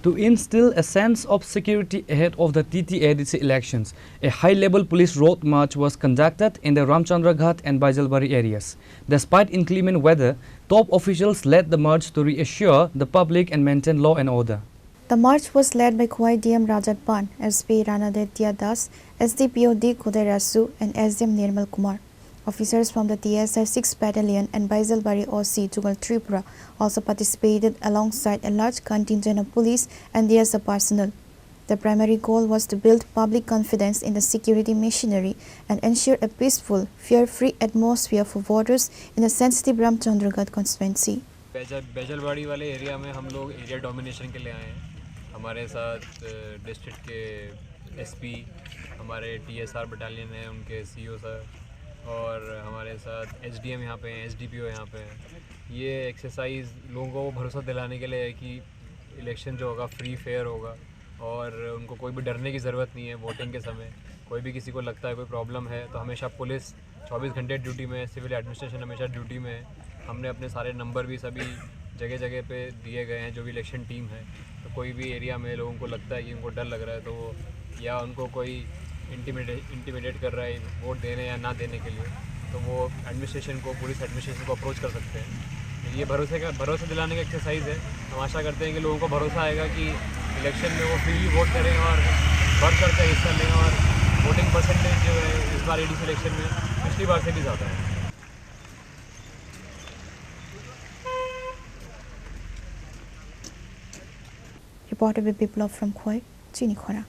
To instill a sense of security ahead of the TTAADC elections, a high-level police road march was conducted in the Ramchandraghat and Baijalbari areas. Despite inclement weather, top officials led the march to reassure the public and maintain law and order. The march was led by Khowai DM Rajat Pan, SP Ranaditya Das, SDPO D Kuderasu and SDM Nirmal Kumar. Officers from the TSI 6th Battalion and Baijalbari OC Jugal Tripura also participated alongside a large contingent of police and DSA personnel. The primary goal was to build public confidence in the security machinery and ensure a peaceful, fear-free atmosphere for voters in the sensitive Ramchandraghat constituency. बैजलबाड़ी वाले area में हम लोग area domination के लिए आए हैं। हमारे साथ डिस्ट्रिक्ट के एसपी, हमारे TSR बटालियन है, उनके CO सर और हमारे साथ SDM यहाँ पे हैं, SDPO यहाँ पे हैं। ये एक्सरसाइज लोगों को भरोसा दिलाने के लिए है कि इलेक्शन जो होगा फ्री फेयर होगा और उनको कोई भी डरने की ज़रूरत नहीं है। वोटिंग के समय कोई भी किसी को लगता है कोई प्रॉब्लम है तो हमेशा पुलिस 24 घंटे ड्यूटी में है, सिविल एडमिनिस्ट्रेशन हमेशा ड्यूटी में है। हमने अपने सारे नंबर भी सभी जगह जगह पे दिए गए हैं जो भी इलेक्शन टीम है। तो कोई भी एरिया में लोगों को लगता है कि उनको डर लग रहा है तो वो या उनको कोई इंटिमिडेट कर रहा है वोट देने या ना देने के लिए, तो वो एडमिनिस्ट्रेशन को, पुलिस एडमिनिस्ट्रेशन को अप्रोच कर सकते हैं। ये भरोसा दिलाने का एक्सरसाइज है। हम आशा करते हैं कि लोगों को भरोसा आएगा कि इलेक्शन में वो फ्रीली वोट करें और बढ़ चढ़ कर हिस्सा लें और वोटिंग परसेंटेज जो है इस बार ADC इलेक्शन में पिछली बार से भी ज़्यादा है। Reported by Biplov from Khowai, Chini Khorang.